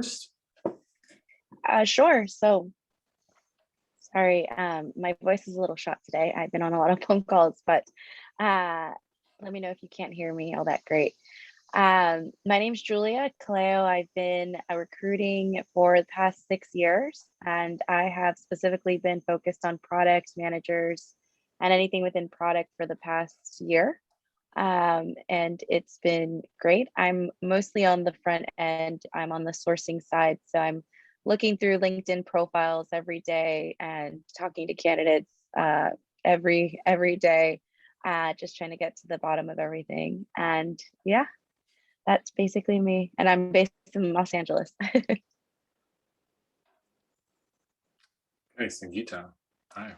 first? Sure. So, sorry, my voice is a little shot today. I've been on a lot of phone calls, but let me know if you can't hear me all that great. My name's Julia Collao. I've been recruiting for the past 6 years, and I have specifically been focused on product managers and anything within product for the past year. And it's been great. I'm mostly on the front end. I'm on the sourcing side. So I'm looking through LinkedIn profiles every day and talking to candidates every day, just trying to get to the bottom of everything. And yeah, that's basically me. And I'm based in Los Angeles. Hey, Sangeeta. Hi.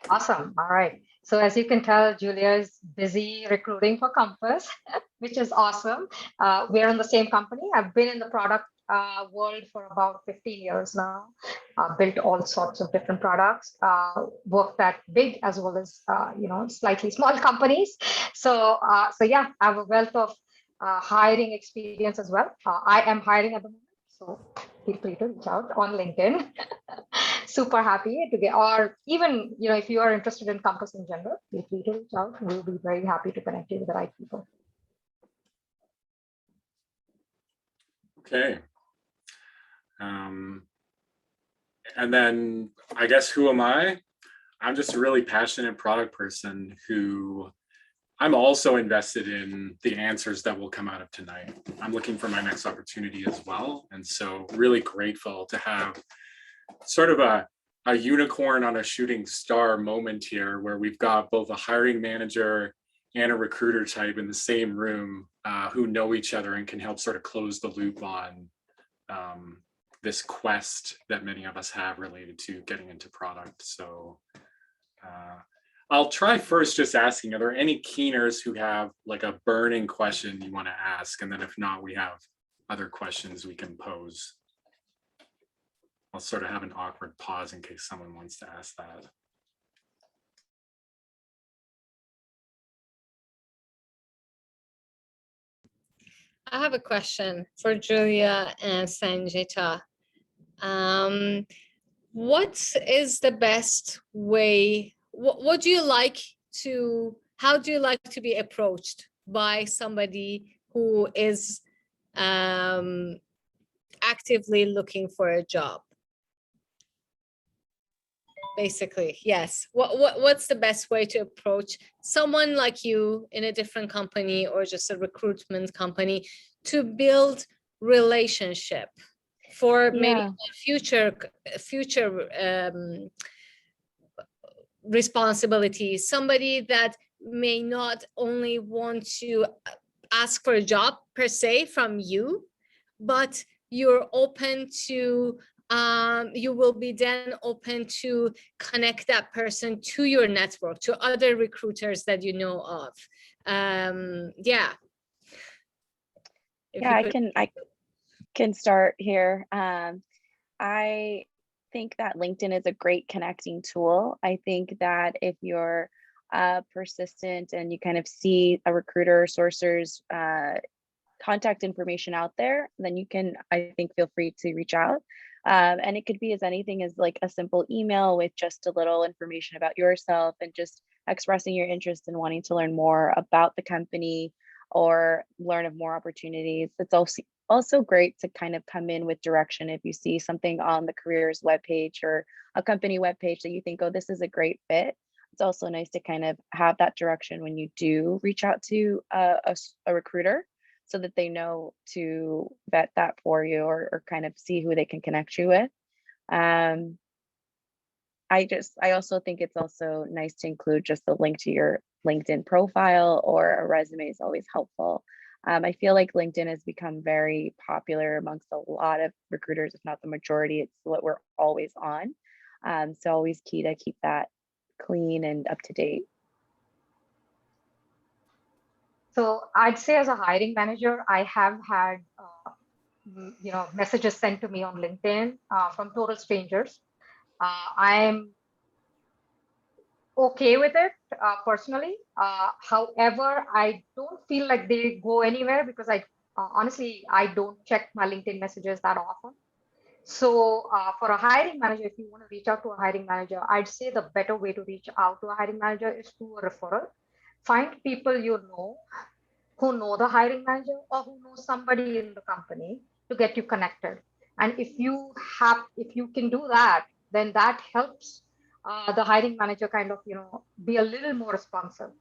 Awesome. All right. So as you can tell, Julia is busy recruiting for Compass, which is awesome. We're in the same company. I've been in the product world for about 15 years now. Built all sorts of different products. Worked at big as well as slightly small companies. So yeah, I have a wealth of hiring experience as well. I am hiring at the moment, so feel free to reach out on LinkedIn. Super happy to get, or even, if you are interested in Compass in general, feel free to reach out. We'll be very happy to connect you with the right people. Okay. And then I guess, who am I? I'm just a really passionate product person who I'm also invested in the answers that will come out of tonight. I'm looking for my next opportunity as well. And so really grateful to have sort of a unicorn on a shooting star moment here, where we've got both a hiring manager and a recruiter type in the same room who know each other and can help sort of close the loop on this quest that many of us have related to getting into product. So I'll try first just asking, are there any keeners who have like a burning question you want to ask? And then if not, we have other questions we can pose. I'll sort of have an awkward pause in case someone wants to ask that. I have a question for Julia and Sangeeta. What is the best way? What do you like to? How do you like to be approached by somebody who is actively looking for a job? Basically, yes. What's the best way to approach someone like you in a different company or just a recruitment company to build relationship for maybe future responsibilities? Somebody that may not only want to ask for a job per se from you, but you're open to you will be then open to connect that person to your network, to other recruiters that you know of. Yeah. I can start here. I think that LinkedIn is a great connecting tool. I think that if you're persistent and you kind of see a recruiter or sourcer's contact information out there, then you can, I think, feel free to reach out. And it could be as anything as like a simple email with just a little information about yourself and just expressing your interest in wanting to learn more about the company or learn of more opportunities. It's also great to kind of come in with direction. If you see something on the careers webpage or a company webpage that you think, oh, this is a great fit, it's also nice to kind of have that direction when you do reach out to a recruiter, so that they know to vet that for you or kind of see who they can connect you with. I also think it's also nice to include just the link to your LinkedIn profile, or a resume is always helpful. I feel like LinkedIn has become very popular amongst a lot of recruiters, if not the majority. It's what we're always on. So always key to keep that clean and up to date. So I'd say, as a hiring manager, I have had messages sent to me on LinkedIn from total strangers. I'm okay with it personally. However, I don't feel like they go anywhere, because honestly, I don't check my LinkedIn messages that often. So for a hiring manager, if you want to reach out to a hiring manager, I'd say the better way to reach out to a hiring manager is through a referral. Find people you know who know the hiring manager or who know somebody in the company to get you connected. And if you can do that, then that helps the hiring manager kind of, be a little more responsive.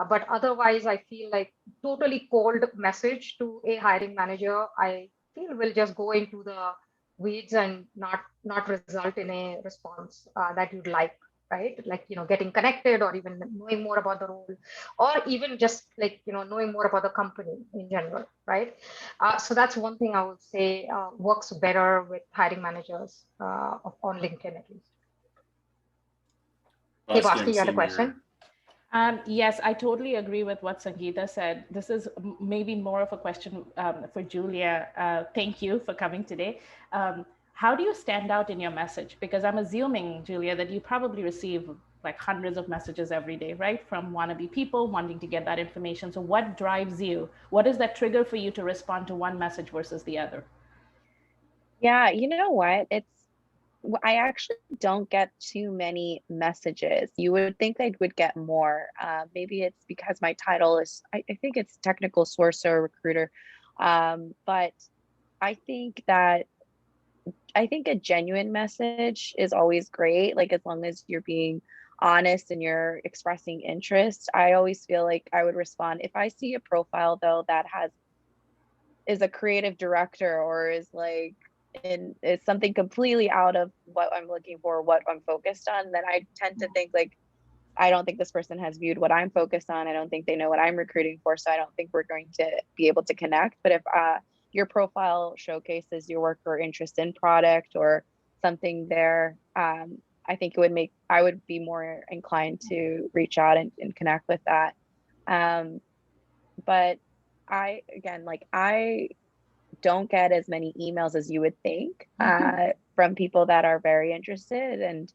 But otherwise, I feel like totally cold message to a hiring manager, I feel will just go into the weeds and not result in a response that you'd like, right? Like, getting connected or even knowing more about the role, or even just like, knowing more about the company in general, right? So that's one thing I would say works better with hiring managers on LinkedIn at least. Hey, Bosky, Bosky, I'm you had a seeing question? Yes, I totally agree with what Sangeeta said. This is maybe more of a question for Julia. Thank you for coming today. How do you stand out in your message? Because I'm assuming, Julia, that you probably receive like hundreds of messages every day, right? From wannabe people wanting to get that information. So what drives you? What is that trigger for you to respond to one message versus the other? Yeah, you know what? I actually don't get too many messages. You would think I would get more. Maybe it's because my title is, I think it's technical sourcer recruiter. But I think a genuine message is always great. Like as long as you're being honest and you're expressing interest, I always feel like I would respond. If I see a profile though that is a creative director or is like is something completely out of what I'm looking for, what I'm focused on, then I tend to think like, I don't think this person has viewed what I'm focused on. I don't think they know what I'm recruiting for. So I don't think we're going to be able to connect. But if your profile showcases your work or interest in product or something there, I think I would be more inclined to reach out and connect with that. But I don't get as many emails as you would think from people that are very interested. And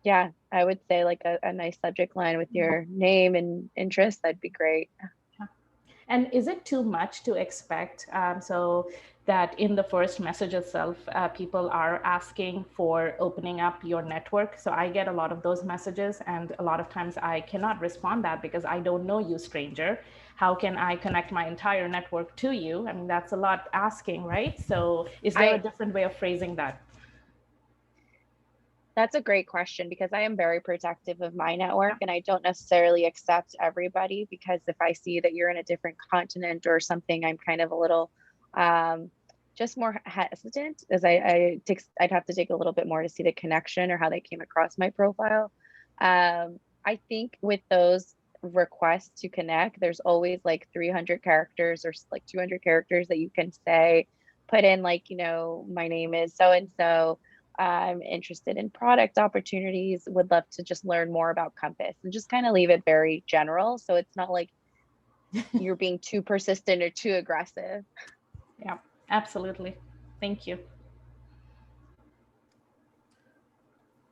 yeah, I would say like a nice subject line with your name and interest, that'd be great. And is it too much to expect so that in the first message itself, people are asking for opening up your network? So I get a lot of those messages, and a lot of times I cannot respond that because I don't know you, stranger. How can I connect my entire network to you? I mean, that's a lot asking, right? So is there a different way of phrasing that? That's a great question because I am very protective of my network and I don't necessarily accept everybody, because if I see that you're in a different continent or something, I'm kind of a little just more hesitant, as I'd have to take a little bit more to see the connection or how they came across my profile. I think with those requests to connect, there's always like 300 characters or like 200 characters that you can say, put in like, my name is so and so. I'm interested in product opportunities, would love to just learn more about Compass, and just kind of leave it very general. So it's not like you're being too persistent or too aggressive. Yeah, absolutely. Thank you.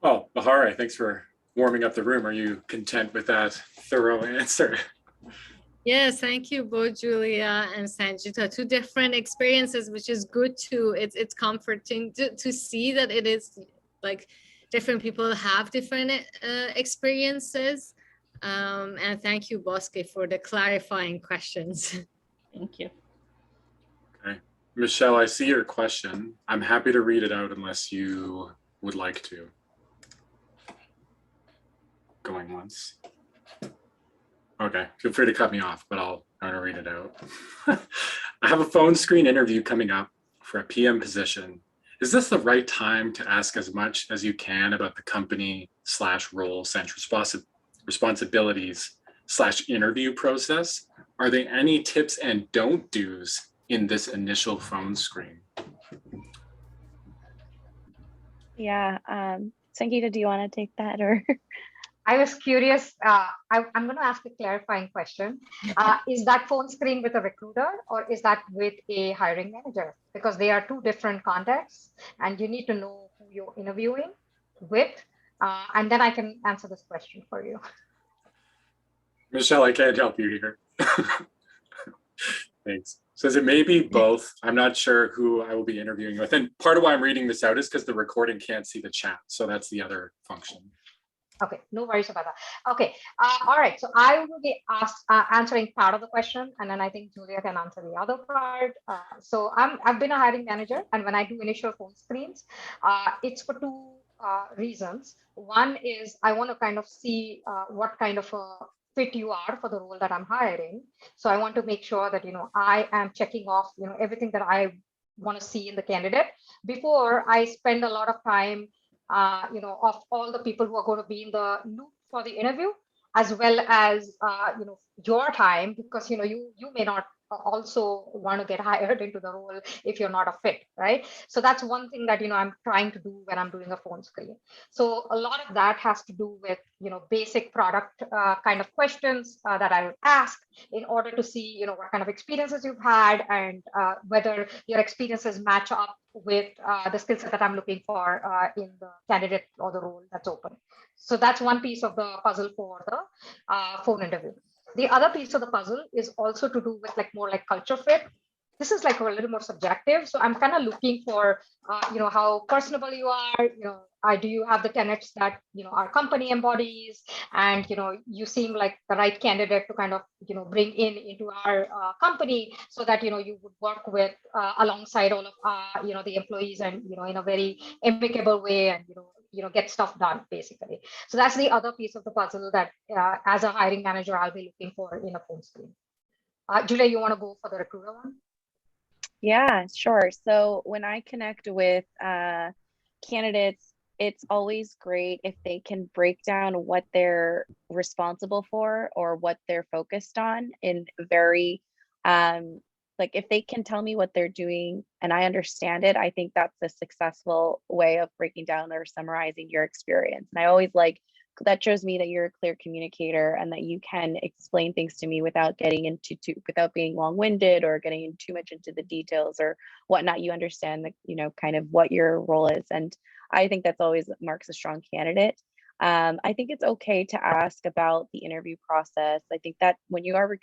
Well, Bahare, thanks for warming up the room. Are you content with that thorough answer? Yes, thank you, both Julia and Sangeeta. Two different experiences, which is good too. It's comforting to see that it is like different people have different experiences. And thank you, Bosque, for the clarifying questions. Thank you. Okay. Michelle, I see your question. I'm happy to read it out unless you would like to. Going once. Okay, feel free to cut me off, but I'm going to read it out. I have a phone screen interview coming up for a PM position. Is this the right time to ask as much as you can about the company / role / responsibilities / interview process? Are there any tips and don't do's in this initial phone screen? Yeah, Sangeeta, do you want to take that or? I was curious. I'm going to ask a clarifying question. Is that phone screen with a recruiter or is that with a hiring manager? Because they are two different contexts and you need to know who you're interviewing with. And then I can answer this question for you. Michelle, I can't help you here. Thanks. Says it may be both. I'm not sure who I will be interviewing with. And part of why I'm reading this out is because the recording can't see the chat. So that's the other function. Okay, no worries about that. Okay, all right. So I will be answering part of the question, and then I think Julia can answer the other part. So I've been a hiring manager, and when I do initial phone screens, it's for two reasons. One is I want to kind of see what kind of a fit you are for the role that I'm hiring. So I want to make sure that I am checking off everything that I want to see in the candidate before I spend a lot of time of all the people who are going to be in the loop for the interview, as well as your time, because you may not also want to get hired into the role if you're not a fit, right? So that's one thing that I'm trying to do when I'm doing a phone screen. So a lot of that has to do with basic product kind of questions that I would ask in order to see what kind of experiences you've had, and whether your experiences match up with the skill set that I'm looking for in the candidate or the role that's open. So that's one piece of the puzzle for the phone interview. The other piece of the puzzle is also to do with more like culture fit. This is like a little more subjective. So I'm kind of looking for, how personable you are, do you have the tenets that, our company embodies, and, you seem like the right candidate to kind of, bring into our company, so that, you would work with alongside all of, the employees, and, in a very amicable way, and, get stuff done basically. So that's the other piece of the puzzle that as a hiring manager, I'll be looking for in a phone screen. Julia, you want to go for the recruiter one? Yeah, sure. So when I connect with candidates, it's always great if they can break down what they're responsible for or what they're focused on in very like if they can tell me what they're doing and I understand it, I think that's a successful way of breaking down or summarizing your experience. And I always like that shows me that you're a clear communicator and that you can explain things to me without getting into without being long-winded or getting in too much into the details or whatnot. You understand the kind of what your role is, and I think that's always marks a strong candidate. I think it's okay to ask about the interview process. I think that when you are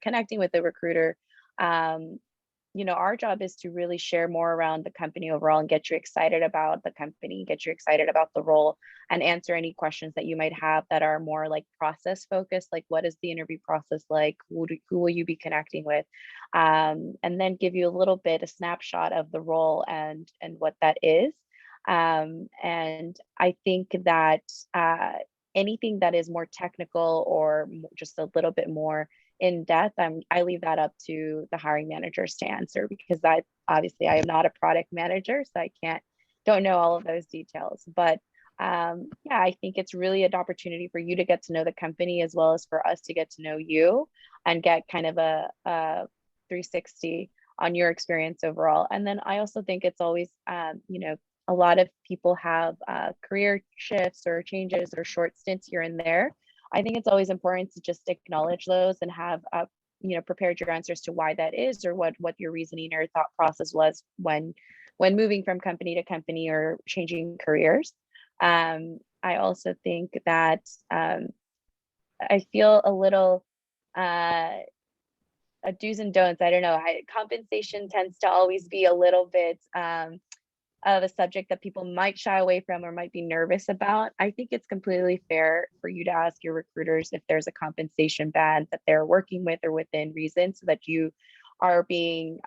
connecting with a recruiter, our job is to really share more around the company overall and get you excited about the company, get you excited about the role, and answer any questions that you might have that are more like process focused, like what is the interview process like, who will you be connecting with, and then give you a little bit a snapshot of the role and what that is. And I think that anything that is more technical or just a little bit more in depth, I leave that up to the hiring managers to answer, because obviously I am not a product manager, so I don't know all of those details. But yeah, I think it's really an opportunity for you to get to know the company as well as for us to get to know you and get kind of a 360 on your experience overall. And then I also think it's always, a lot of people have career shifts or changes or short stints here and there. I think it's always important to just acknowledge those and have prepared your answers to why that is, or what your reasoning or thought process was when moving from company to company or changing careers. I also think that I feel a little a do's and don'ts. I don't know. Compensation tends to always be a little bit of a subject that people might shy away from or might be nervous about. I think it's completely fair for you to ask your recruiters if there's a compensation band that they're working with or within reason, so that you are being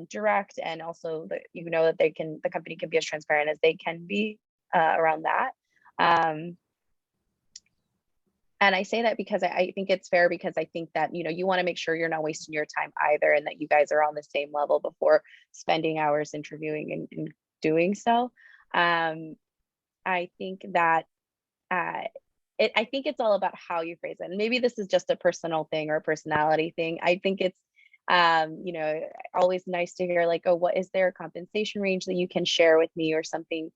direct, and also that that the company can be as transparent as they can be around that. And I say that because I think it's fair, because I think that, you want to make sure you're not wasting your time either, and that you guys are on the same level before spending hours interviewing and doing so. I think that I think it's all about how you phrase it. And maybe this is just a personal thing or a personality thing. I think it's, always nice to hear like, oh, what is there a compensation range that you can share with me, or something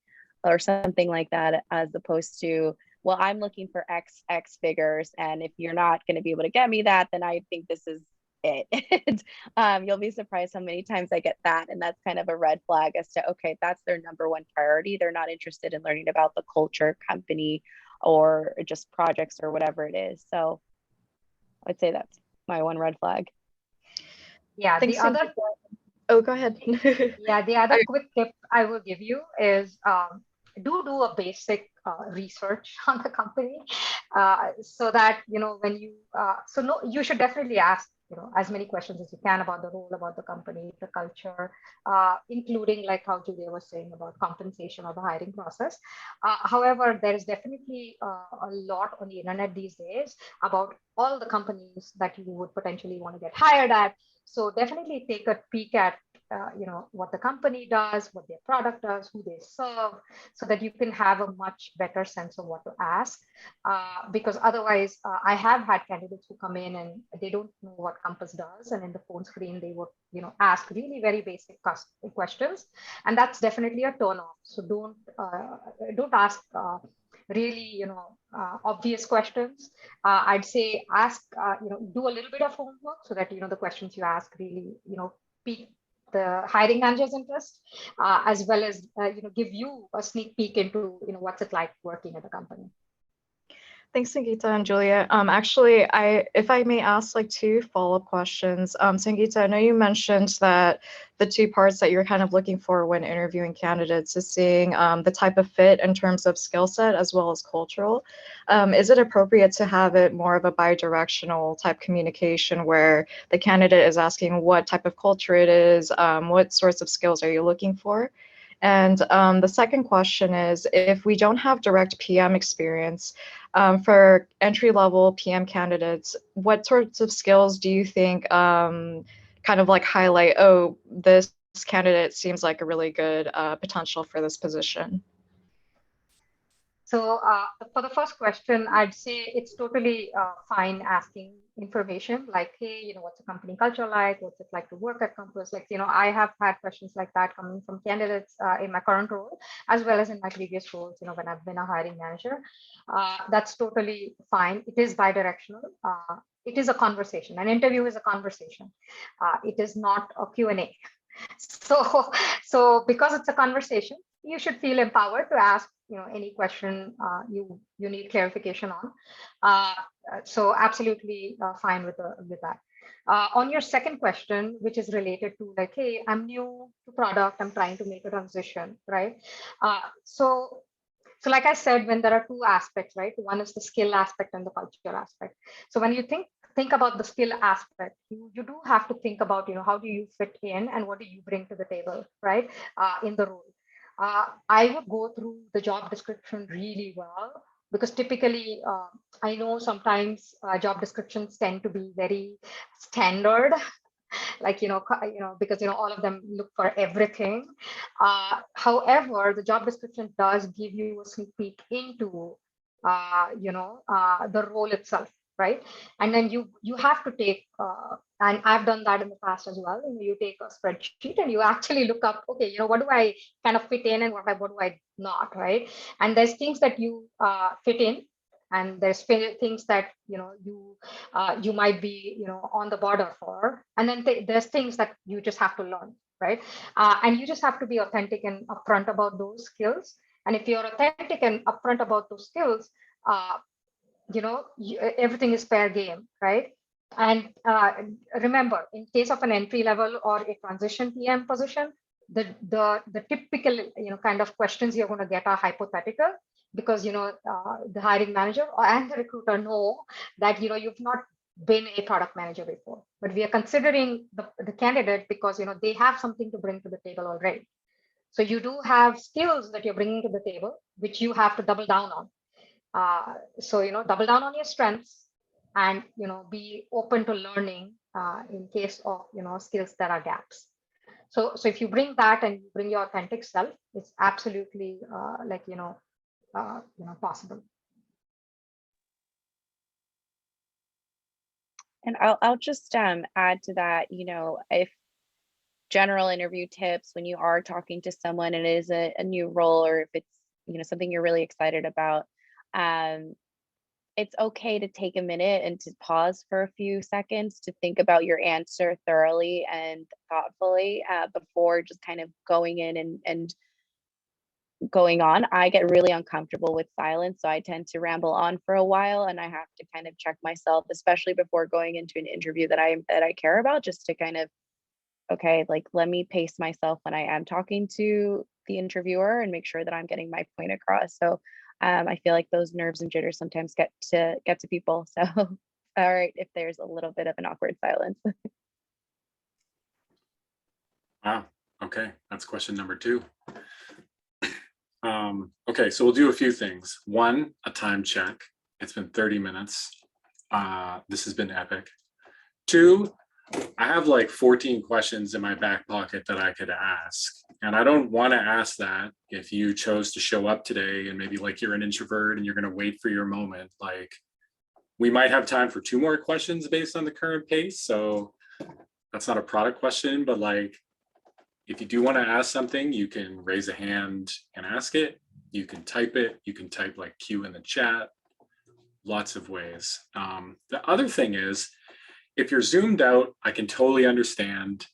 like that, as opposed to, well, I'm looking for X figures, and if you're not going to be able to get me that, then I think this is it. You'll be surprised how many times I get that, and that's kind of a red flag as to, okay, that's their number one priority. They're not interested in learning about the culture, company, or just projects or whatever it is. So I'd say that's my one red flag. Yeah, Thanks, the other Sangeeta. Oh, go ahead. Yeah, the other quick tip I will give you is do a basic research on the company, so that when you so no, you should definitely ask as many questions as you can about the role, about the company, the culture, including like how Julia was saying about compensation or the hiring process. However, there is definitely a lot on the internet these days about all the companies that you would potentially want to get hired at. So definitely take a peek at what the company does, what their product does, who they serve, so that you can have a much better sense of what to ask. Because otherwise, I have had candidates who come in and they don't know what Compass does, and in the phone screen they would ask really very basic questions, and that's definitely a turn off. So don't ask really obvious questions. I'd say ask do a little bit of homework so that the questions you ask really pique the hiring manager's interest, as well as give you a sneak peek into what's it like working at a company. Thanks, Sangeeta and Julia. Actually, if I may ask like two follow-up questions. Sangeeta, I know you mentioned that the two parts that you're kind of looking for when interviewing candidates is seeing the type of fit in terms of skill set as well as cultural. Is it appropriate to have it more of a bi-directional type communication where the candidate is asking what type of culture it is, what sorts of skills are you looking for? And the second question is, if we don't have direct PM experience, for entry-level PM candidates, what sorts of skills do you think kind of like highlight, oh, this candidate seems like a really good potential for this position? So for the first question, I'd say it's totally fine asking information like, hey, what's the company culture like? What's it like to work at Compass? Like, I have had questions like that coming from candidates in my current role, as well as in my previous roles, when I've been a hiring manager. That's totally fine. It is bi-directional. It is a conversation. An interview is a conversation. It is not a Q&A. So because it's a conversation, you should feel empowered to ask any question you need clarification on. So absolutely fine with that. On your second question, which is related to like, hey, I'm new to product, I'm trying to make a transition, right? So like I said, when there are two aspects, right? One is the skill aspect and the culture aspect. So when you think about the skill aspect, you do have to think about, how do you fit in and what do you bring to the table, right? In the role. I would go through the job description really well, because typically I know sometimes job descriptions tend to be very standard, like because all of them look for everything. However, the job description does give you a sneak peek into the role itself, right? And then you have to take and I've done that in the past as well. You take a spreadsheet and you actually look up, okay, what do I kind of fit in and what do I not, right? And there's things that you fit in, and there's things that you might be on the border for, and then there's things that you just have to learn, right? And you just have to be authentic and upfront about those skills. And if you're authentic and upfront about those skills, everything is fair game, right? And remember, in case of an entry level or a transition PM position, the typical kind of questions you're going to get are hypothetical, because the hiring manager and the recruiter know that you've not been a product manager before, but we are considering the candidate because they have something to bring to the table already. So you do have skills that you're bringing to the table, which you have to double down on. So double down on your strengths, and be open to learning in case of skills that are gaps. So if you bring that and you bring your authentic self, it's absolutely possible. And I'll just add to that, if general interview tips when you are talking to someone and it is a new role, or if it's something you're really excited about, it's okay to take a minute and to pause for a few seconds to think about your answer thoroughly and thoughtfully before just kind of going in and going on. I get really uncomfortable with silence, so I tend to ramble on for a while, and I have to kind of check myself, especially before going into an interview that I care about, just to kind of okay, like let me pace myself when I am talking to the interviewer and make sure that I'm getting my point across. So I feel like those nerves and jitters sometimes get to people. So all right, if there's a little bit of an awkward silence. Wow. Okay, that's question number 2. Okay, so we'll do a few things. 1, a time check. It's been 30 minutes. This has been epic. 2, I have like 14 questions in my back pocket that I could ask. And I don't want to ask that if you chose to show up today and maybe like you're an introvert and you're going to wait for your moment. Like, we might have time for 2 more questions based on the current pace. So that's not a product question, but like, if you do want to ask something, you can raise a hand and ask it. You can type it. You can type like Q in the chat. Lots of ways. The other thing is, if you're zoomed out, I can totally understand.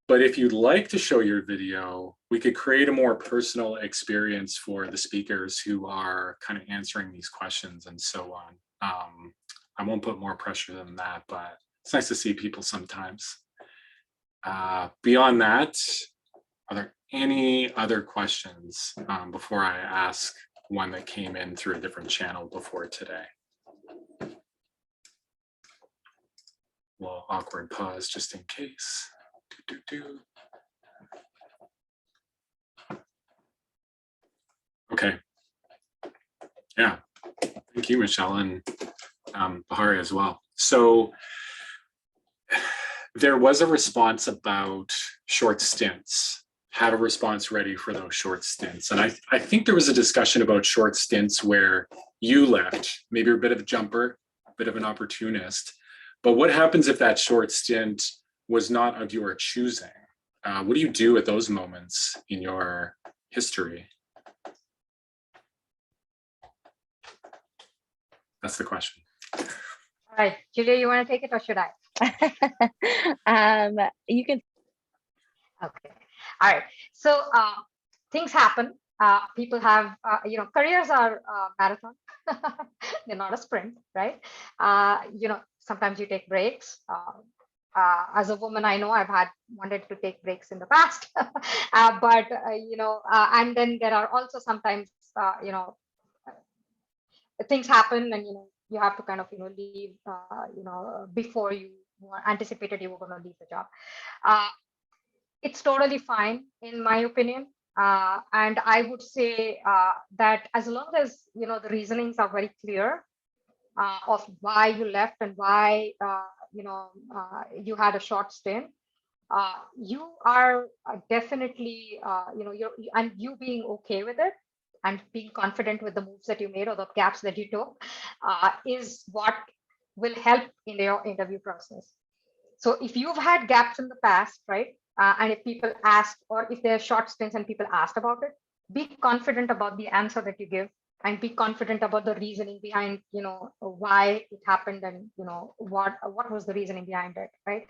But if you'd like to show your video, we could create a more personal experience for the speakers who are kind of answering these questions and so on. I won't put more pressure than that, but it's nice to see people sometimes. Beyond that, are there any other questions before I ask one that came in through a different channel before today? Well, awkward pause just in case. Okay. Yeah. Thank you, Michelle, and Bahari as well. So there was a response about short stints. Have a response ready for those short stints. And I think there was a discussion about short stints where you left, maybe you're a bit of a jumper, a bit of an opportunist. But what happens if that short stint was not of your choosing? What do you do at those moments in your history? That's the question. All right, Julia, you want to take it or should I? You can. Okay. All right. So things happen. People have, careers are marathon. They're not a sprint, right? Sometimes you take breaks. As a woman, I know I've wanted to take breaks in the past, and then there are also sometimes, things happen and, you have to kind of, leave, before you anticipated you were going to leave the job. It's totally fine, in my opinion. And I would say that as long as, the reasonings are very clear of why you left and why, you had a short stint, you are definitely, you being okay with it and being confident with the moves that you made or the gaps that you took is what will help in your interview process. So if you've had gaps in the past, right? And if people asked, or if there are short stints and people asked about it, be confident about the answer that you give and be confident about the reasoning behind, why it happened and, what was the reasoning behind it, right?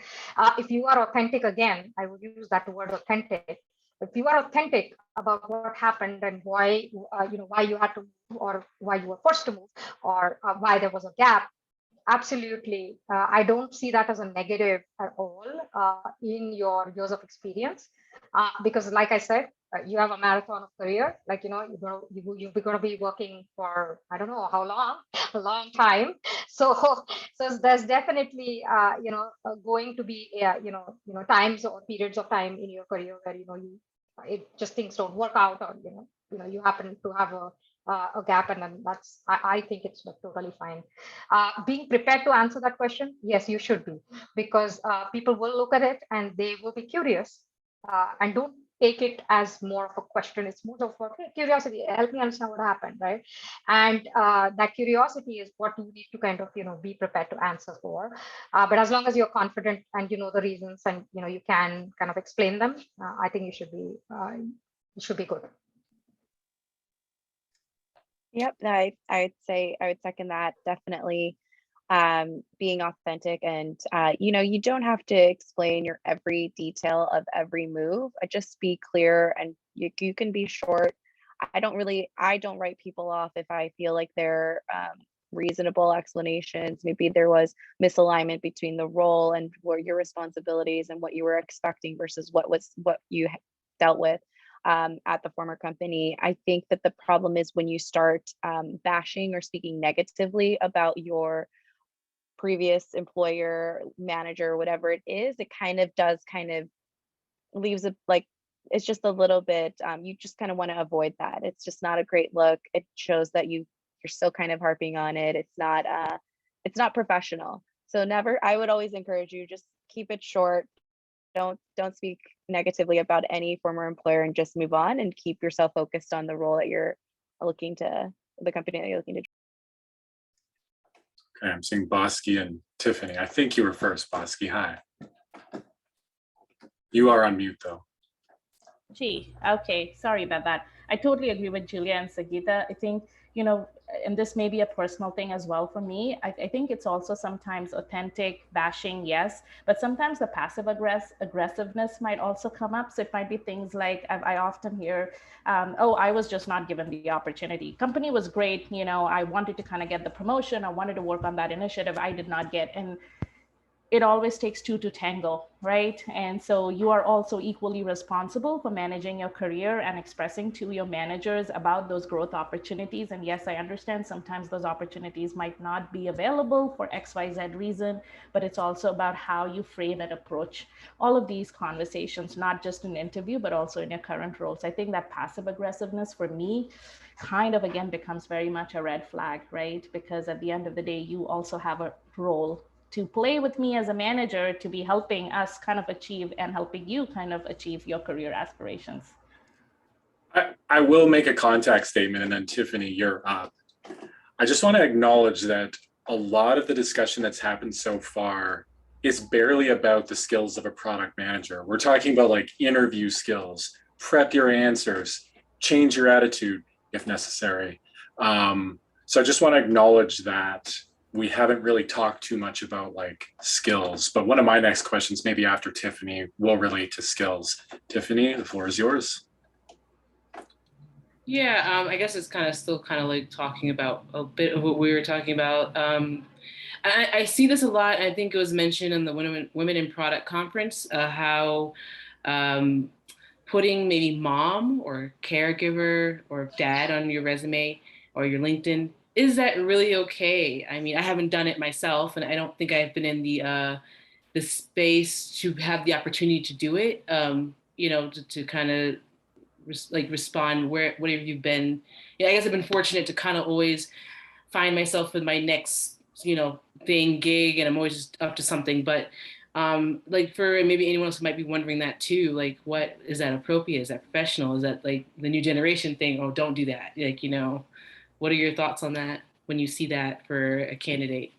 If you are authentic, again, I would use that word authentic. If you are authentic about what happened and why, why you had to move or why you were forced to move or why there was a gap, absolutely. I don't see that as a negative at all in your years of experience, because like I said, you have a marathon of career, like, you're going to be working for, I don't know how long, a long time. So there's definitely, going to be, times or periods of time in your career where, things don't work out or, you happen to have a gap, and then that's, I think it's totally fine. Being prepared to answer that question, yes, you should be, because people will look at it and they will be curious, and don't take it as more of a question. It's more of a curiosity. Help me understand what happened, right? And that curiosity is what you need to kind of, be prepared to answer for. But as long as you're confident and you know the reasons and you can kind of explain them, I think you should be good. Yep, I'd say I would second that, definitely. Being authentic and you don't have to explain your every detail of every move. Just be clear, and you can be short. I don't write people off if I feel like they're reasonable explanations. Maybe there was misalignment between the role and what your responsibilities and what you were expecting versus what you dealt with at the former company. I think that the problem is when you start bashing or speaking negatively about your previous employer, manager, whatever it is, it kind of leaves it like, it's just a little bit, you just kind of want to avoid that. It's just not a great look. It shows that you're still kind of harping on it. It's not professional. So I would always encourage you, just keep it short. Don't speak negatively about any former employer and just move on and keep yourself focused on the role that you're the company that you're looking to. Okay, I'm seeing Bosky and Tiffany. I think you were first, Bosky. Hi. You are on mute though. Gee, okay, sorry about that. I totally agree with Julia and Sangeeta. I think, and this may be a personal thing as well for me. I think it's also sometimes authentic bashing, yes, but sometimes the passive aggressiveness might also come up. So it might be things like, I often hear, oh, I was just not given the opportunity. Company was great, I wanted to kind of get the promotion. I wanted to work on that initiative. I did not get, and it always takes two to tango, right? And so you are also equally responsible for managing your career and expressing to your managers about those growth opportunities. And yes, I understand sometimes those opportunities might not be available for XYZ reason, but it's also about how you frame and approach all of these conversations, not just in interview, but also in your current roles. I think that passive aggressiveness for me kind of, again, becomes very much a red flag, right? Because at the end of the day, you also have a role to play with me as a manager, to be helping us kind of achieve and helping you kind of achieve your career aspirations. I will make a contact statement, and then Tiffany, you're up. I just want to acknowledge that a lot of the discussion that's happened so far is barely about the skills of a product manager. We're talking about like interview skills, prep your answers, change your attitude if necessary. So I just want to acknowledge that we haven't really talked too much about like skills, but one of my next questions, maybe after Tiffany, will relate to skills. Tiffany, the floor is yours. Yeah, I guess it's still like talking about a bit of what we were talking about. I see this a lot. I think it was mentioned in the Women in Product Conference, how putting maybe mom or caregiver or dad on your resume or your LinkedIn, is that really okay? I mean, I haven't done it myself, and I don't think I've been in the space to have the opportunity to do it. To kind of respond whatever you've been. Yeah, I guess I've been fortunate to kind of always find myself with my next, gig, and I'm always just up to something. But like for maybe anyone else who might be wondering that too, like, what is that appropriate? Is that professional? Is that like the new generation thing? Oh, don't do that. Like, what are your thoughts on that when you see that for a candidate?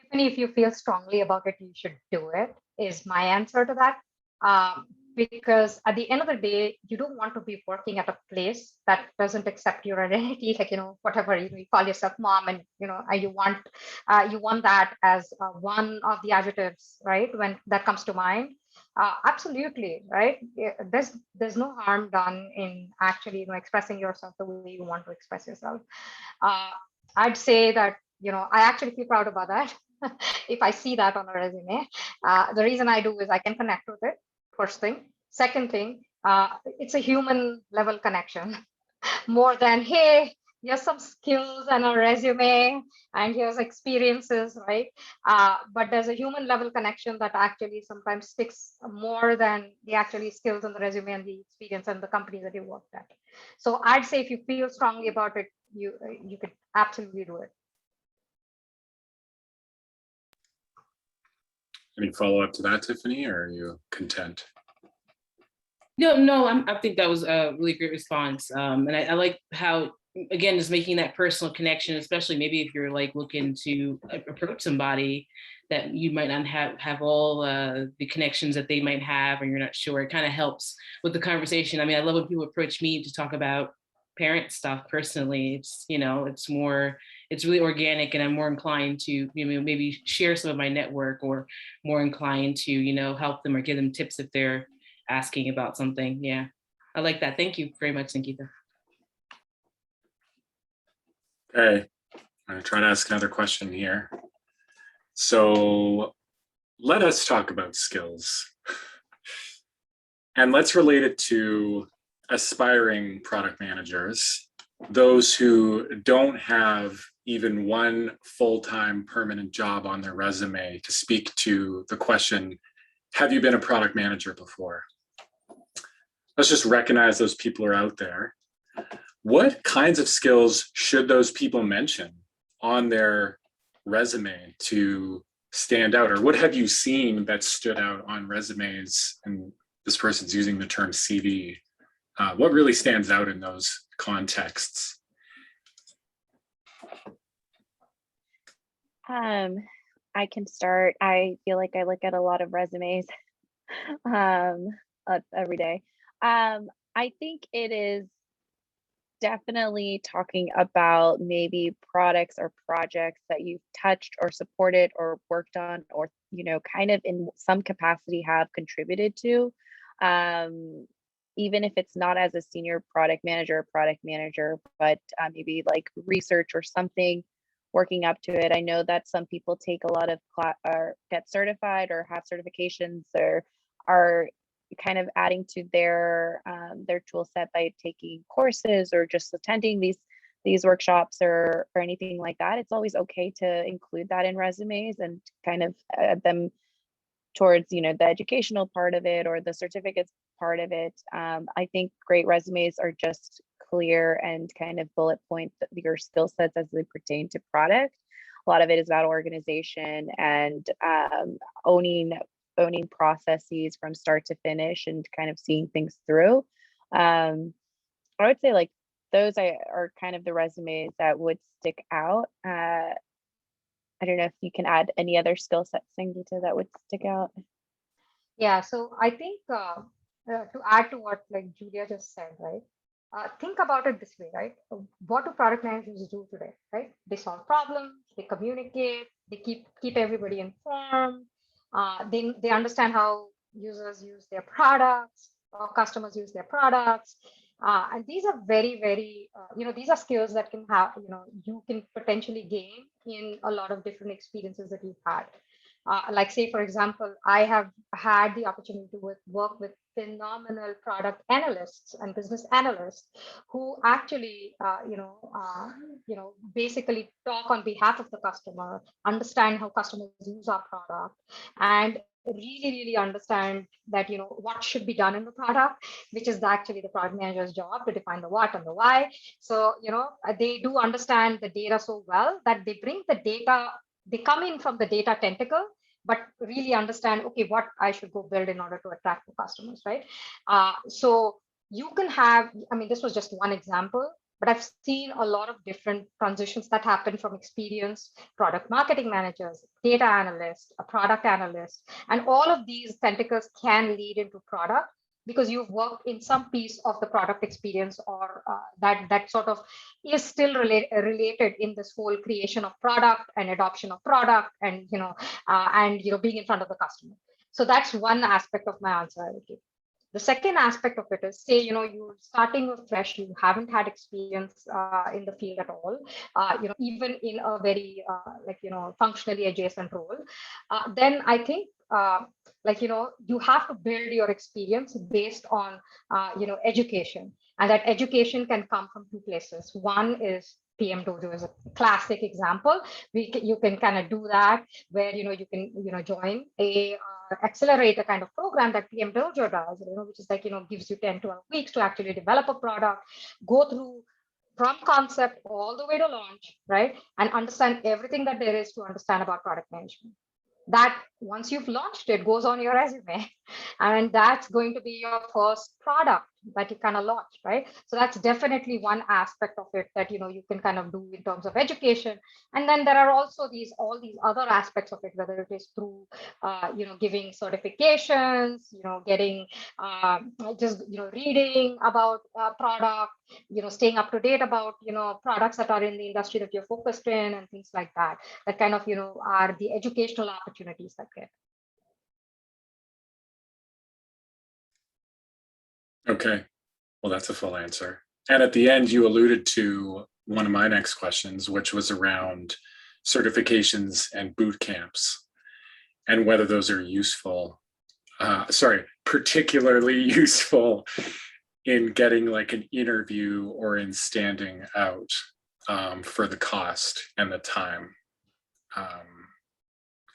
Even if you feel strongly about it, you should do it, is my answer to that. Because at the end of the day, you don't want to be working at a place that doesn't accept your identity, like, whatever you call yourself, mom, and you want that as one of the adjectives, right? When that comes to mind, absolutely, right? There's no harm done in actually expressing yourself the way you want to express yourself. I'd say that I actually feel proud about that. If I see that on a resume, the reason I do is I can connect with it. First thing. Second thing, it's a human level connection more than, hey, here's some skills and a resume and here's experiences, right? But there's a human level connection that actually sometimes sticks more than the actually skills on the resume and the experience and the company that you worked at. So I'd say if you feel strongly about it, you could absolutely do it. Any follow up to that, Tiffany, or are you content? No, I think that was a really great response. And I like how, again, just making that personal connection, especially maybe if you're like looking to approach somebody that you might not have all the connections that they might have, or you're not sure. It kind of helps with the conversation. I mean, I love when people approach me to talk about parent stuff personally. It's, it's really organic, and I'm more inclined to, maybe share some of my network, or more inclined to, help them or give them tips if they're asking about something. Yeah, I like that. Thank you very much, Sangeeta. Okay, I'm going to try to ask another question here. So let us talk about skills. And let's relate it to aspiring product managers, those who don't have even one full-time permanent job on their resume to speak to the question, have you been a product manager before? Let's just recognize those people are out there. What kinds of skills should those people mention on their resume to stand out? Or what have you seen that stood out on resumes? And this person's using the term CV. What really stands out in those contexts? I can start. I feel like I look at a lot of resumes every day. I think it is definitely talking about maybe products or projects that you've touched or supported or worked on, or kind of in some capacity have contributed to, even if it's not as a senior product manager, but maybe like research or something, working up to it. I know that some people take a lot of or get certified or have certifications, or are kind of adding to their tool set by taking courses or just attending these workshops or anything like that. It's always okay to include that in resumes and kind of add them towards the educational part of it or the certificates part of it. I think great resumes are just clear and kind of bullet point your skill sets as they pertain to product. A lot of it is about organization and owning processes from start to finish and kind of seeing things through. I would say like those are kind of the resumes that would stick out. I don't know if you can add any other skill sets, Sangeeta, that would stick out. Yeah, so I think to add to what like Julia just said, right? Think about it this way, right? What do product managers do today, right? They solve problems, they communicate, they keep everybody informed. They understand how users use their products or customers use their products. And these are very, very, these are skills that can have, you can potentially gain in a lot of different experiences that you've had. Like say, for example, I have had the opportunity to work with phenomenal product analysts and business analysts who actually, basically talk on behalf of the customer, understand how customers use our product, and really understand that what should be done in the product, which is actually the product manager's job to define the what and the why. So they do understand the data so well that they bring the data, they come in from the data tentacle, but really understand, okay, what I should go build in order to attract the customers, right? So you can have, this was just one example, but I've seen a lot of different transitions that happen from experienced product marketing managers, data analysts, a product analyst, and all of these tentacles can lead into product because you've worked in some piece of the product experience or that sort of is still related in this whole creation of product and adoption of product and, being in front of the customer. So that's one aspect of my answer I would give. The second aspect of it is, say, you're starting fresh, you haven't had experience in the field at all, even in a very, functionally adjacent role, then I think, you have to build your experience based on, education. And that education can come from two places. One is PMDojo is a classic example. You can kind of do that where, you can, join a accelerator kind of program that PMDojo does, which is like, gives you 10 to 12 weeks to actually develop a product, go through from concept all the way to launch, right? And understand everything that there is to understand about product management. That once you've launched it goes on your resume, and that's going to be your first product that you kind of launch, right? So that's definitely one aspect of it that you can kind of do in terms of education. And then there are also all these other aspects of it, whether it is through giving certifications, getting just reading about product, staying up to date about products that are in the industry that you're focused in and things like that. That kind of are the educational opportunities that get. Okay, well, that's a full answer. And at the end, you alluded to one of my next questions, which was around certifications and boot camps and whether those are useful. Particularly useful in getting like an interview or in standing out for the cost and the time.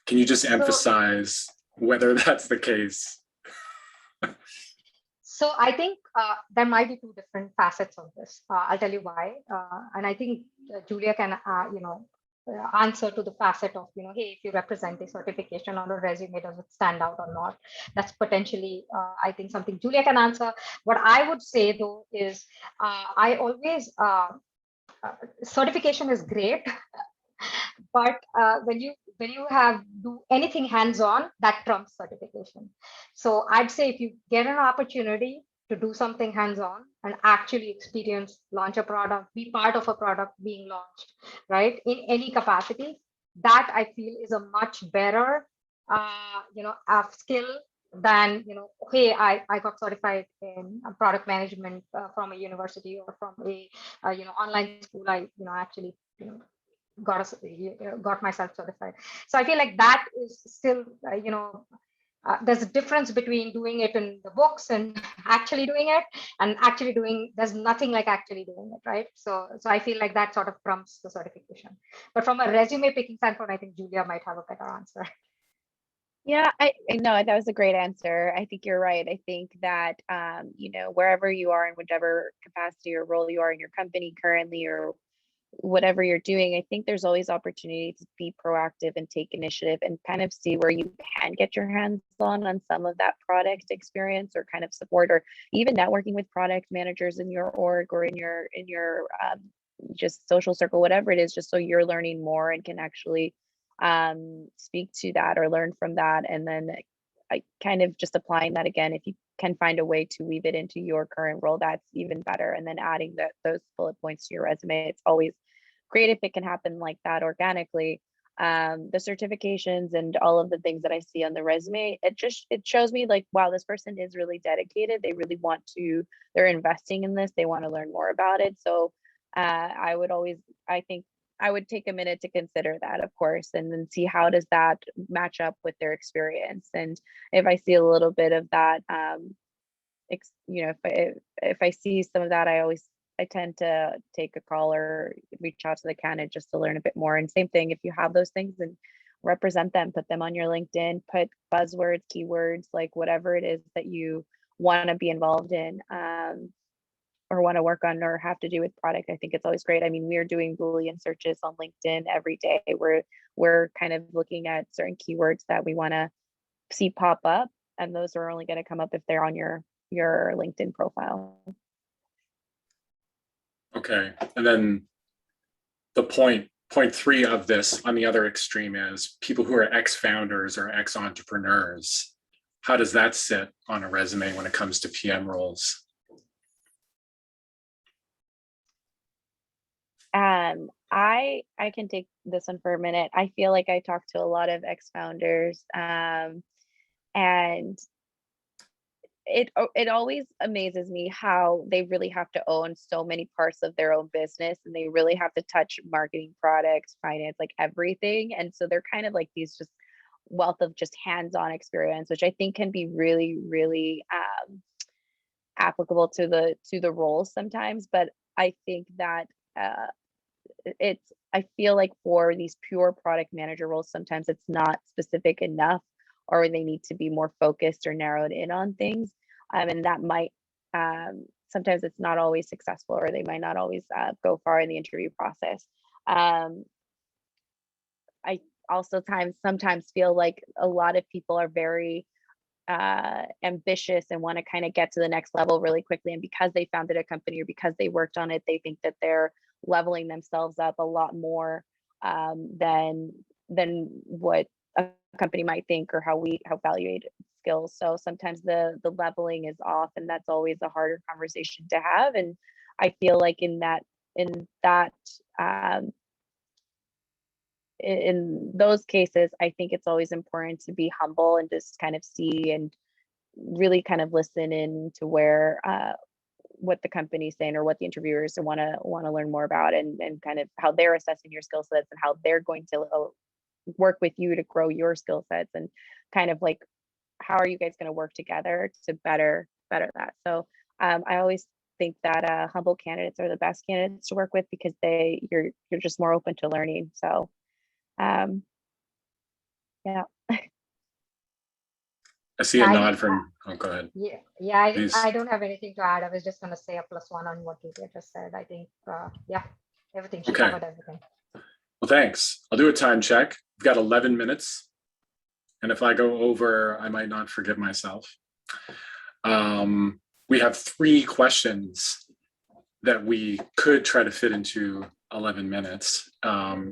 Can you just emphasize whether that's the case? So I think there might be two different facets of this. I'll tell you why. And I think Julia can, answer to the facet of, hey, if you represent a certification on a resume, does it stand out or not? That's potentially, I think, something Julia can answer. What I would say, though, is I always, certification is great. But when you do anything hands-on, that trumps certification. So I'd say if you get an opportunity to do something hands-on and actually experience, launch a product, be part of a product being launched, right, in any capacity, that I feel is a much better, skill than, hey, I got certified in product management from a university or from a, online school. I, actually, got myself certified. So I feel like that is still, there's a difference between doing it in the books and actually doing it, and actually doing, there's nothing like actually doing it, right? So I feel like that sort of trumps the certification. But from a resume picking standpoint, I think Julia might have a better answer. Yeah, I know that was a great answer. I think you're right. I think that, wherever you are in whichever capacity or role you are in your company currently, or whatever you're doing, I think there's always opportunity to be proactive and take initiative and kind of see where you can get your hands on some of that product experience or kind of support, or even networking with product managers in your org or in your just social circle, whatever it is, just so you're learning more and can actually speak to that or learn from that. And then I kind of just applying that again, if you can find a way to weave it into your current role, that's even better. And then adding those bullet points to your resume, it's always great if it can happen like that organically. The certifications and all of the things that I see on the resume, it shows me like, wow, this person is really dedicated. They really they're investing in this. They want to learn more about it. So I think I would take a minute to consider that, of course, and then see how does that match up with their experience. And if I see a little bit of that, if I see some of that, I tend to take a call or reach out to the candidate just to learn a bit more. And same thing, if you have those things, and represent them, put them on your LinkedIn, put buzzwords, keywords, like whatever it is that you want to be involved in. Or want to work on or have to do with product. I think it's always great. I mean, we're doing Boolean searches on LinkedIn every day. We're kind of looking at certain keywords that we want to see pop up, and those are only going to come up if they're on your LinkedIn profile. Okay, and then the point 3 of this on the other extreme is people who are ex-founders or ex-entrepreneurs. How does that sit on a resume when it comes to PM roles? I can take this one for a minute. I feel like I talk to a lot of ex-founders, and it always amazes me how they really have to own so many parts of their own business, and they really have to touch marketing, products, finance, like everything. And so they're kind of like these just wealth of just hands-on experience, which I think can be really, really applicable to the roles sometimes. But I think that I feel like for these pure product manager roles, sometimes it's not specific enough, or they need to be more focused or narrowed in on things. And that might, sometimes it's not always successful, or they might not always go far in the interview process. I also sometimes feel like a lot of people are very ambitious and want to kind of get to the next level really quickly. And because they founded a company or because they worked on it, they think that they're leveling themselves up a lot more than what a company might think, or how evaluate skills. So sometimes the leveling is off, and that's always a harder conversation to have. And I feel like in those cases, I think it's always important to be humble and just kind of see and really kind of listen in to what the company's saying or what the interviewers want to learn more about, and kind of how they're assessing your skill sets and how they're going to work with you to grow your skill sets, and kind of like how are you guys going to work together to better that. So I always think that humble candidates are the best candidates to work with, because you're just more open to learning. So yeah. I see a I- nod from, oh, go ahead. Yeah, Please. I don't have anything to add. I was just going to say a +1 on what you just said. I think, yeah, everything, she Okay. covered everything. Well, thanks. I'll do a time check. We've got 11 minutes. And if I go over, I might not forgive myself. We have 3 questions that we could try to fit into 11 minutes,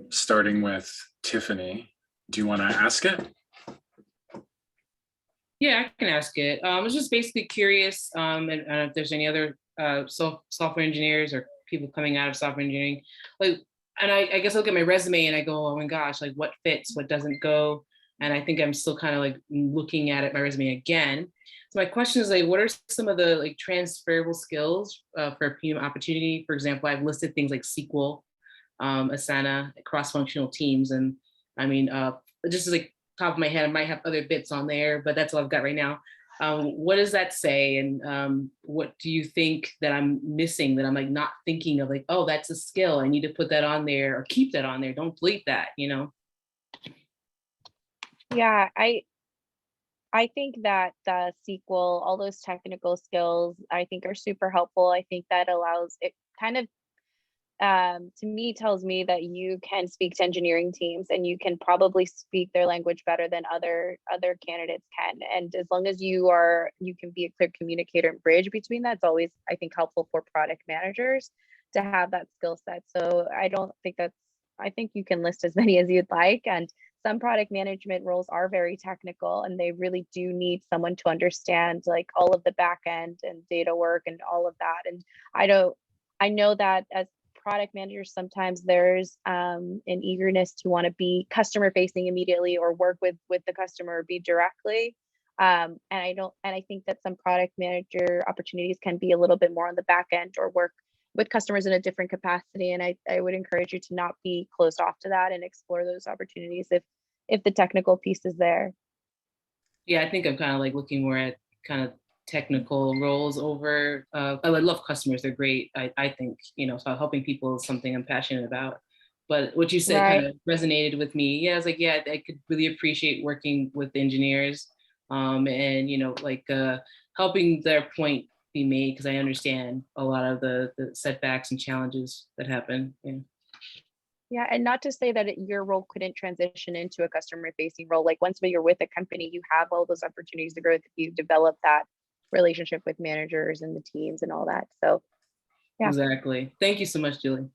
starting with Tiffany. Do you want to ask it? Yeah, I can ask it. I was just basically curious, and if there's any other software engineers or people coming out of software engineering, like, and I guess I look at my resume and I go, oh my gosh, like what fits, what doesn't go, and I think I'm still kind of like looking at my resume again. So my question is like, what are some of the like transferable skills for a PM opportunity? For example, I've listed things like SQL, Asana, cross-functional teams, and I mean, just like top of my head, I might have other bits on there, but that's all I've got right now. What does that say? And what do you think that I'm missing, that I'm like not thinking of, like, oh, that's a skill, I need to put that on there or keep that on there, don't delete that, you know? Yeah, I think that the SQL, all those technical skills, I think are super helpful. I think that allows it kind of, to me, tells me that you can speak to engineering teams and you can probably speak their language better than other candidates can. And as long as you can be a clear communicator and bridge between that, it's always, I think, helpful for product managers to have that skill set. So I think you can list as many as you'd like. And some product management roles are very technical, and they really do need someone to understand like all of the back end and data work and all of that. And I know that as product managers, sometimes there's an eagerness to want to be customer facing immediately or work with the customer or be directly. And I think that some product manager opportunities can be a little bit more on the back end or work with customers in a different capacity. And I would encourage you to not be closed off to that and explore those opportunities if the technical piece is there. Yeah, I think I'm kind of like looking more at kind of technical roles over, I love customers, they're great. I think, you know, so helping people is something I'm passionate about. But what you said kind of resonated with me. Yeah, I was like, yeah, I could really appreciate working with engineers, and, you know, like helping their point be made, because I understand a lot of the setbacks and challenges that happen. Yeah. Yeah, and not to say that your role couldn't transition into a customer facing role. Like once you're with a company, you have all those opportunities to grow. You develop that relationship with managers and the teams and all that. So yeah. Exactly. Thank you so much, Julie.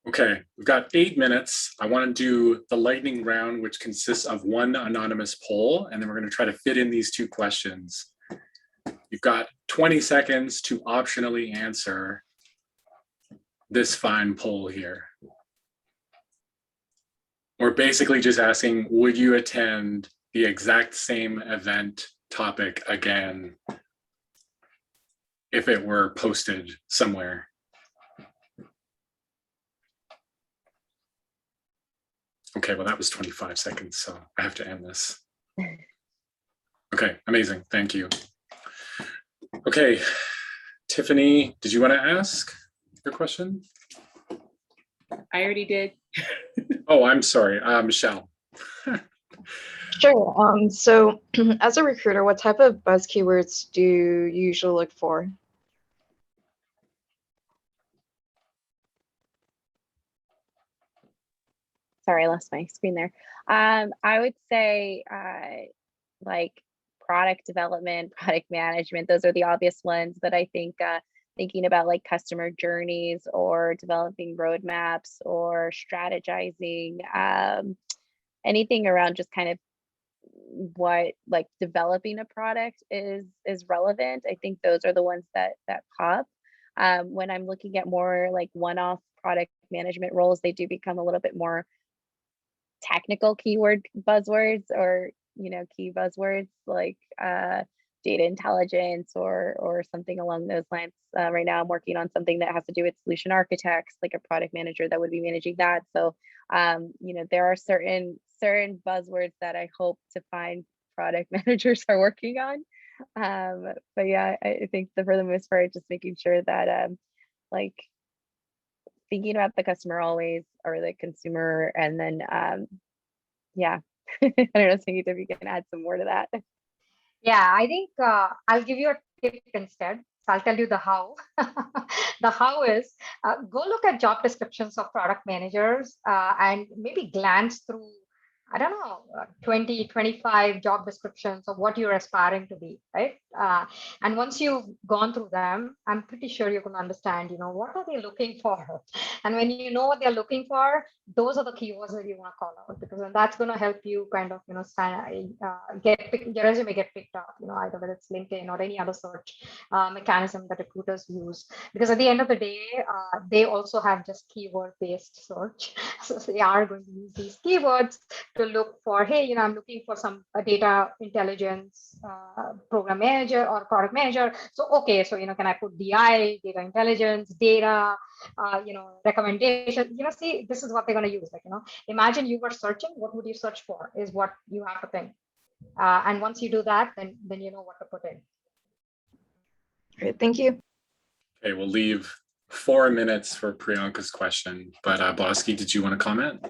Okay, we've got 8 minutes. I want to do the lightning round, which consists of 1 anonymous poll, and then we're going to try to fit in these 2 questions. You've got 20 seconds to optionally answer this fine poll here. We're basically just asking, would you attend the exact same event topic again if it were posted somewhere? Okay, well, that was 25 seconds, so I have to end this. Okay, amazing, thank you. Okay, Tiffany, did you want to ask your question? I already did. Oh, I'm sorry, Michelle. Sure. So as a recruiter, what type of buzz keywords do you usually look for? Sorry, I lost my screen there. I would say like product development, product management. Those are the obvious ones, but I think thinking about like customer journeys or developing roadmaps or strategizing, anything around just kind of what like developing a product is relevant. I think those are the ones that pop. When I'm looking at more like one-off product management roles, they do become a little bit more technical keyword buzzwords, or key buzzwords like data intelligence or something along those lines. Right now I'm working on something that has to do with solution architects, like a product manager that would be managing that. So there are certain buzzwords that I hope to find product managers are working on. But yeah, I think for the most part, just making sure that like thinking about the customer always, or the consumer, and then yeah. I don't know, Sangeeta, if you can add some more to that. Yeah, I think I'll give you a tip instead. So I'll tell you the how. The how is go look at job descriptions of product managers and maybe glance through, I don't know, 20, 25 job descriptions of what you're aspiring to be, right? And once you've gone through them, I'm pretty sure you can understand, what are they looking for? And when you know what they're looking for, those are the keywords that you want to call out, because then that's going to help you kind of, your resume get picked up, either whether it's LinkedIn or any other search mechanism that recruiters use. Because at the end of the day, they also have just keyword-based search. So they are going to use these keywords to look for, hey, I'm looking for some data intelligence program manager or product manager. So, okay, so, can I put DI, data intelligence, data, recommendation, see, this is what they're going to use. Like, imagine you were searching, what would you search for is what you have to think. And once you do that, then you know what to put in. Great, thank you. Okay, we'll leave 4 minutes for Priyanka's question, but Bosky, did you want to comment?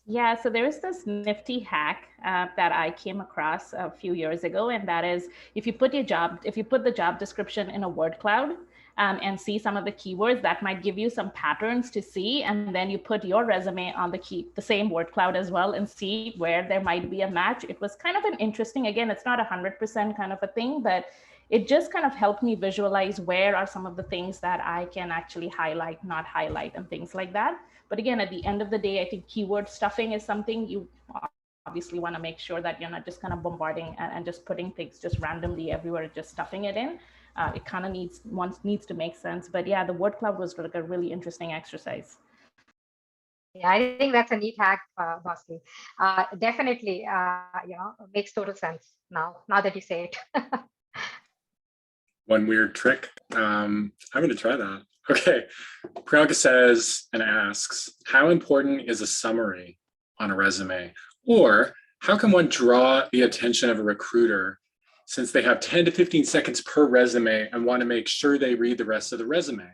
Yeah, so there is this nifty hack that I came across a few years ago, and that is if you put the job description in a word cloud and see some of the keywords, that might give you some patterns to see, and then you put your resume on the same word cloud as well and see where there might be a match. It was kind of an interesting, again, it's not 100% kind of a thing, but it just kind of helped me visualize where are some of the things that I can actually highlight, not highlight, and things like that. But again, at the end of the day, I think keyword stuffing is something you obviously want to make sure that you're not just kind of bombarding and just putting things just randomly everywhere, just stuffing it in. It kind of needs to make sense. But yeah, the word cloud was like a really interesting exercise. Yeah, I think that's a neat hack, Bosky. Definitely, makes total sense now that you say it. One weird trick. I'm going to try that. Okay. Priyanka says and asks, how important is a summary on a resume? Or how can one draw the attention of a recruiter since they have 10 to 15 seconds per resume and want to make sure they read the rest of the resume?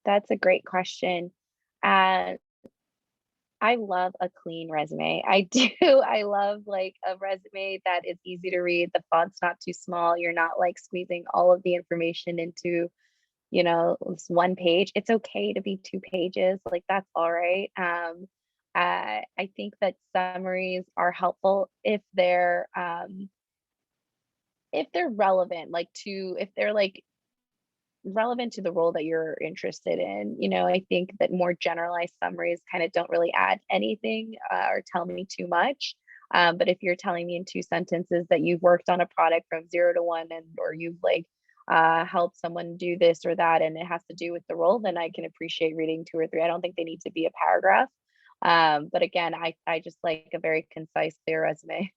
That's a great question. I love a clean resume. I do. I love like a resume that is easy to read. The font's not too small. You're not like squeezing all of the information into, this one page. It's okay to be 2 pages. Like that's all right. I think that summaries are helpful if they're relevant, if they're like relevant to the role that you're interested in. I think that more generalized summaries kind of don't really add anything or tell me too much. But if you're telling me in 2 sentences that you've worked on a product from 0 to 1 or you've helped someone do this or that and it has to do with the role, then I can appreciate reading 2 or 3. I don't think they need to be a paragraph. But again, I just like a very concise, clear resume.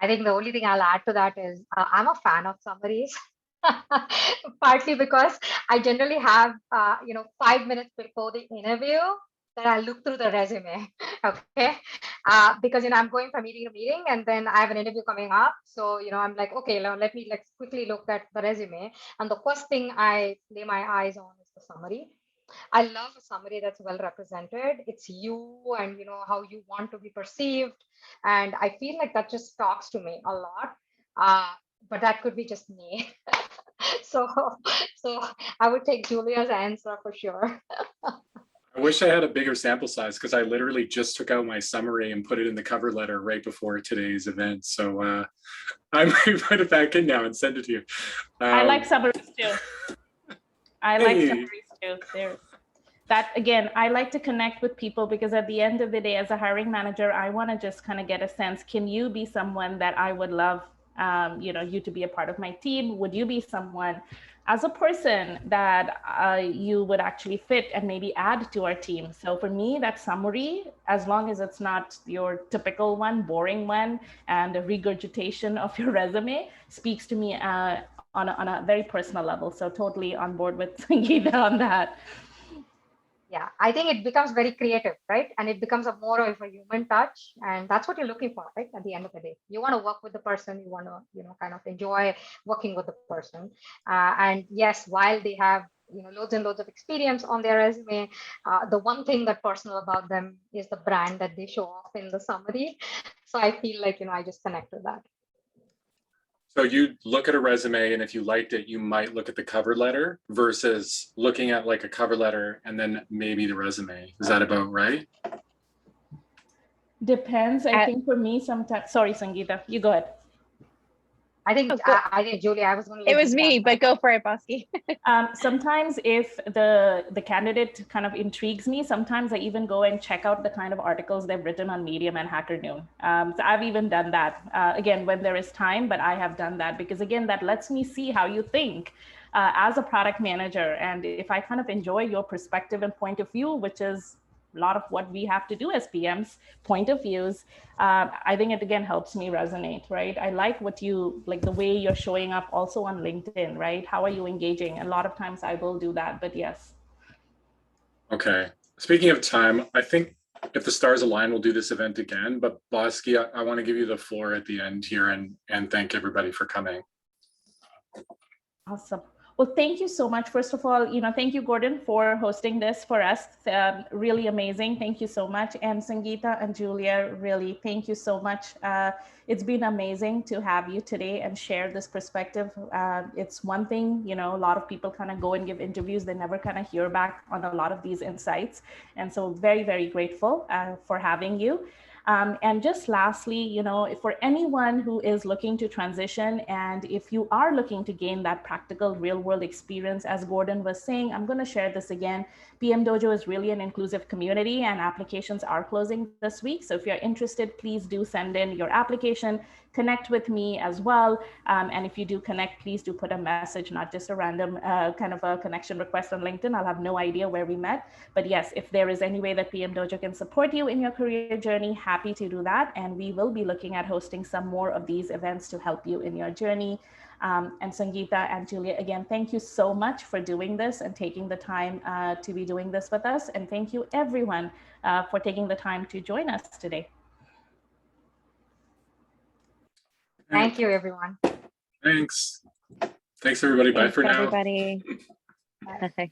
I think the only thing I'll add to that is I'm a fan of summaries. Partly because I generally have 5 minutes before the interview that I look through the resume. Okay, because I'm going from meeting to meeting and then I have an interview coming up, so I'm like, okay, let's quickly look at the resume, and the first thing I lay my eyes on is the summary. I love a summary that's well represented. It's you and how you want to be perceived, and I feel like that just talks to me a lot. But that could be just me. So I would take Julia's answer for sure. I wish I had a bigger sample size because I literally just took out my summary and put it in the cover letter right before today's event. So I might put it back in now and send it to you. I like summaries too. Again, I like to connect with people because at the end of the day, as a hiring manager, I want to just kind of get a sense, can you be someone that I would love you to be a part of my team? Would you be someone as a person that you would actually fit and maybe add to our team? So for me, that summary, as long as it's not your typical one, boring one, and a regurgitation of your resume, speaks to me on a very personal level. So totally on board with Sangeeta on that. Yeah, I think it becomes very creative, right? And it becomes a more of a human touch, and that's what you're looking for, right? At the end of the day, you want to work with the person, you want to, kind of enjoy working with the person. And yes, while they have, loads and loads of experience on their resume, the one thing that personal about them is the brand that they show off in the summary. So I feel like, I just connect with that. So you look at a resume, and if you liked it, you might look at the cover letter versus looking at like a cover letter and then maybe the resume. Is that about right? Depends. I think for me, sometimes, sorry, Sangeeta, you go ahead. I think, Julia, I was going to. It was me, but go for it, Bosky. Sometimes if the candidate kind of intrigues me, sometimes I even go and check out the kind of articles they've written on Medium and Hacker Noon. So I've even done that, again, when there is time, but I have done that because, again, that lets me see how you think as a product manager. And if I kind of enjoy your perspective and point of view, which is a lot of what we have to do as PMs, point of views, I think it again helps me resonate, right? I like the way you're showing up also on LinkedIn, right? How are you engaging? A lot of times I will do that, but yes. Okay. Speaking of time, I think if the stars align, we'll do this event again. But Bosky, I want to give you the floor at the end here and thank everybody for coming. Awesome. Well, thank you so much. First of all, thank you, Gordon, for hosting this for us. Really amazing. Thank you so much. And Sangeeta and Julia, really, thank you so much. It's been amazing to have you today and share this perspective. It's one thing, a lot of people kind of go and give interviews. They never kind of hear back on a lot of these insights. And so very, very grateful for having you. And just lastly, for anyone who is looking to transition, and if you are looking to gain that practical real world experience, as Gordon was saying, I'm going to share this again. PMDojo is really an inclusive community and applications are closing this week. So if you're interested, please do send in your application, connect with me as well. And if you do connect, please do put a message, not just a random kind of a connection request on LinkedIn. I'll have no idea where we met. But yes, if there is any way that PMDojo can support you in your career journey, happy to do that. And we will be looking at hosting some more of these events to help you in your journey. And Sangeeta and Julia, again, thank you so much for doing this and taking the time to be doing this with us. And thank you everyone for taking the time to join us today. Thank you, everyone. Thanks. Thanks, everybody. Bye for now. Everybody. Bye. Bye.